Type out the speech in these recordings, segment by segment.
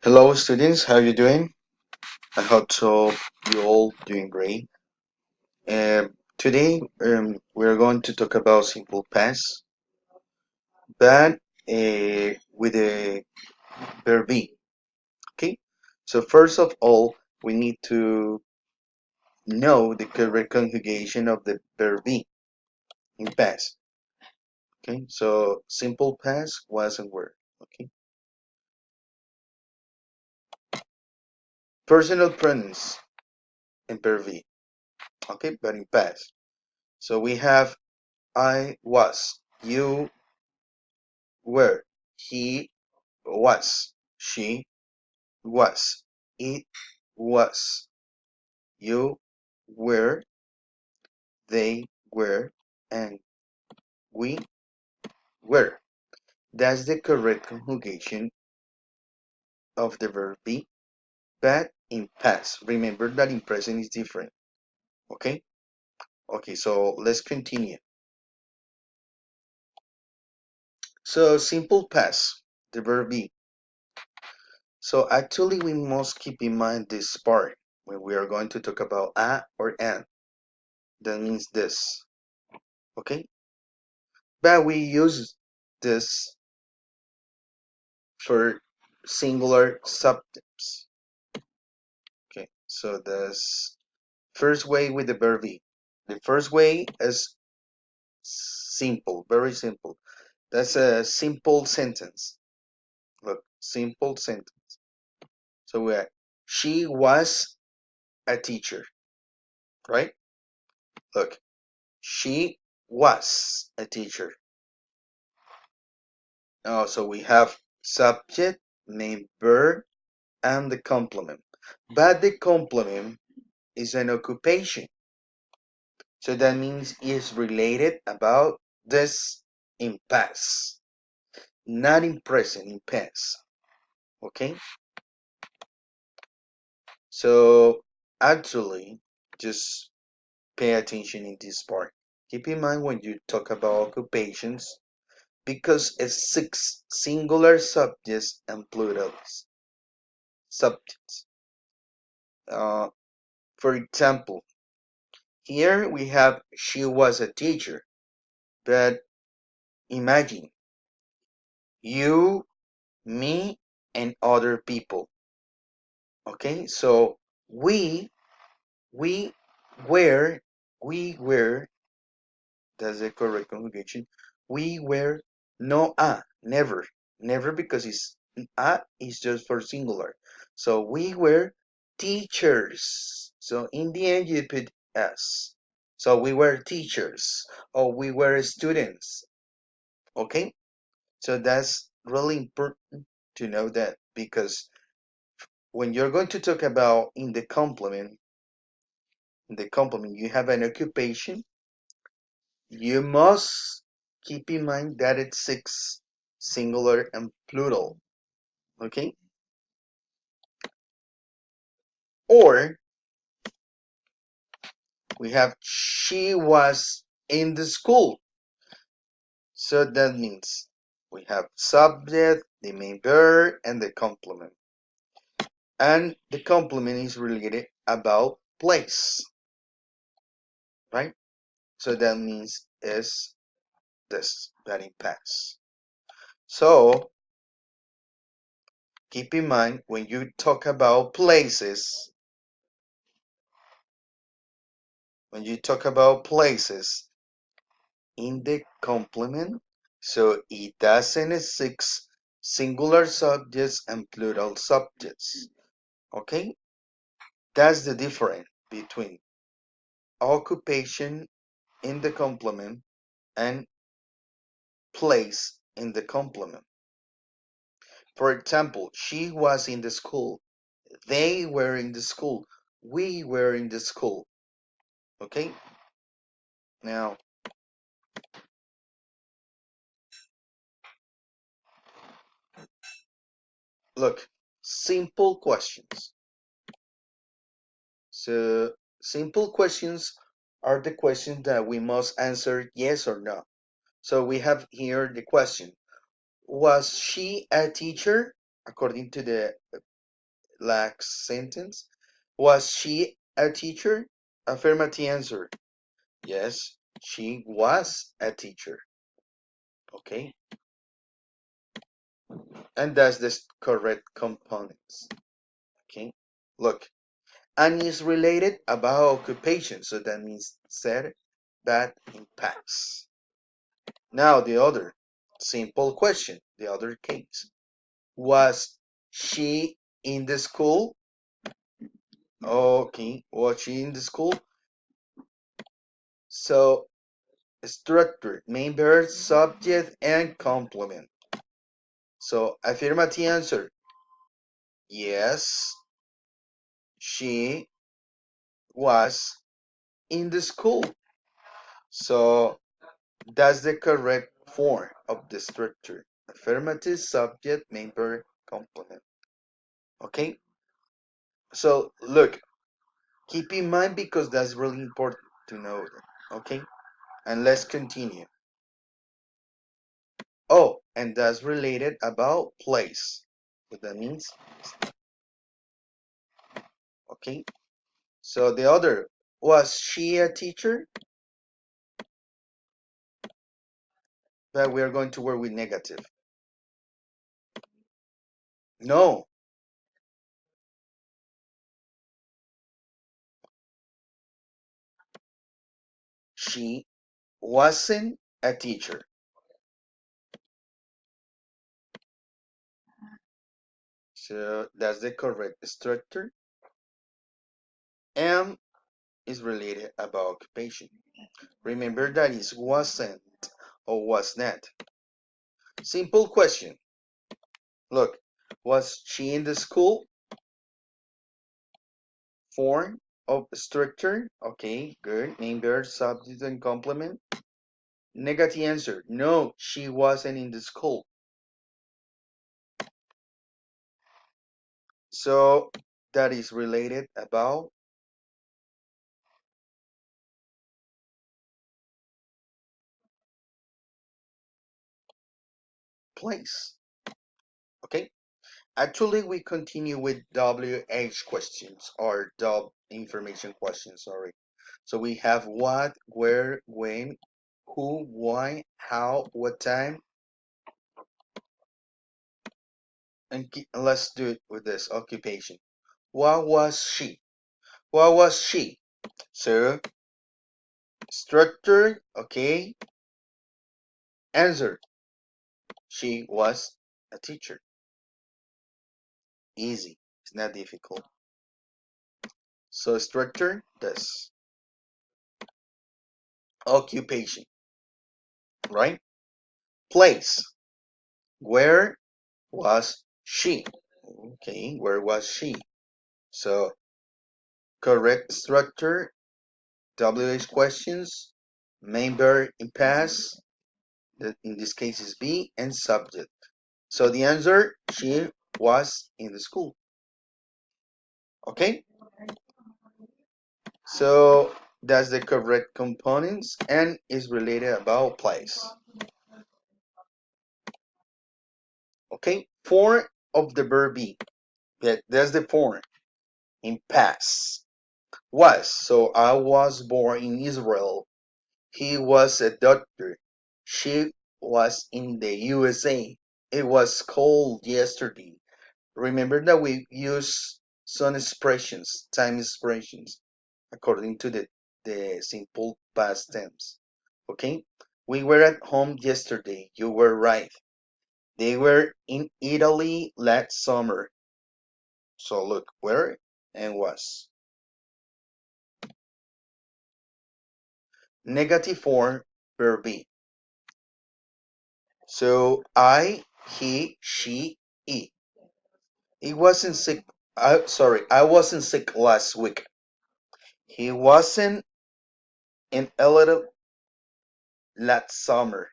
Hello students, how you doing? I hope so you all doing great. Today we're going to talk about simple past, but with a verb be. Okay, so first of all, we need to know the correct conjugation of the verb be in past. Okay, so simple past was a word. Okay, personal pronouns in verb be. Okay, but in past. So we have I was, you were, he was, she was, it was, you were, they were, and we were. That's the correct conjugation of the verb be, but in past. Remember that in present is different. Okay? Okay, so let's continue. So simple past, the verb be. So actually we must keep in mind this part when we are going to talk about a or an. That means this. Okay? But we use this for singular subjects. Okay, so the first way with the verb be. The first way is simple, very simple. That's a simple sentence. Look, simple sentence. So we are, she was a teacher, right? Look, she was a teacher. Oh, so we have subject, main verb, and the complement. But the complement is an occupation. So that means it's related about this in past, not in present, in past. Okay? So actually, just pay attention in this part. Keep in mind when you talk about occupations, because it's six singular subjects and plural subjects. Uh, for example, here we have she was a teacher, but imagine you, me, and other people. Okay, so we we were we were that's the correct conjugation. We were no never because it's a is just for singular. So we were teachers. So in the end you put s. So we were teachers or we were students. Okay, so that's really important to know that because when you're going to talk about in the complement you have an occupation, you must keep in mind that it's six singular and plural. Okay, or we have she was in the school, so that means we have subject, the main verb, and the complement, and the complement is related about place, right? So that means is this that in past. So keep in mind when you talk about places, when you talk about places in the complement, so it doesn't six singular subjects and plural subjects. Okay, that's the difference between occupation in the complement and place in the complement. For example, she was in the school. They were in the school. We were in the school. Okay? Now, look, simple questions. So, simple questions are the questions that we must answer yes or no. So, we have here the question: was she a teacher? According to the last sentence. Was she a teacher? Affirmative answer. Yes, she was a teacher. Okay, and that's the correct components. Okay, look, and is related about occupation, so that means said, that impacts. Now the other simple question, the other case. Was she in the school? Okay, was she in the school? So structure, main verb, subject, and complement. So affirmative answer. Yes, she was in the school. So that's the correct form of the structure. Affirmative, subject, main verb, complement. Okay? So look, keep in mind because that's really important to know that. Okay? And let's continue. Oh, and that's related about place. What that means. Okay? So the other, was she a teacher? But we are going to work with negative. No, she wasn't a teacher. So that's the correct structure. M is related about occupation. Remember that it wasn't or was not. Simple question. Look, was she in the school? Form of structure. Okay, good. Name, verb, subject, and complement. Negative answer. No, she wasn't in the school. So that is related about place. Okay. Actually, we continue with WH questions or dub information questions. Sorry. So we have what, where, when, who, why, how, what time, and let's do it with this occupation. What was she? What was she? So structure. Okay. Answer. She was a teacher. Easy. It's not difficult. So structure. This occupation. Right. Place. Where was she? Okay, where was she? So correct structure, WH questions, main verb in past, that in this case is be, and subject. So the answer, she was in the school. Okay, so that's the correct components and is related about place. Okay, form of the verb be. That's the form in past. Was. So I was born in Israel. He was a doctor. She was in the USA. It was cold yesterday. Remember that we use some expressions, time expressions, according to the simple past tense. Okay? We were at home yesterday. You were right. They were in Italy last summer. So look, where and was. Negative form, verb be. So I, he, she, it. He wasn't sick. I wasn't sick last week. He wasn't in Italy last summer.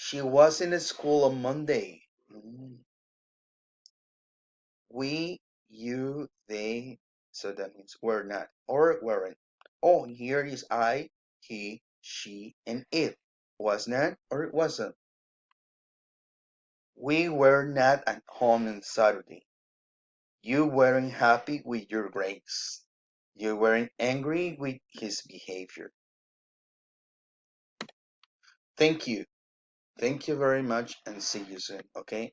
She was in school on Monday. We, you, they. So that means we're not or weren't. Oh, here is I, he, she, and it. Was not or it wasn't. We were not at home on Saturday. You weren't happy with your grades. You weren't angry with his behavior. Thank you. Thank you very much and see you soon, okay?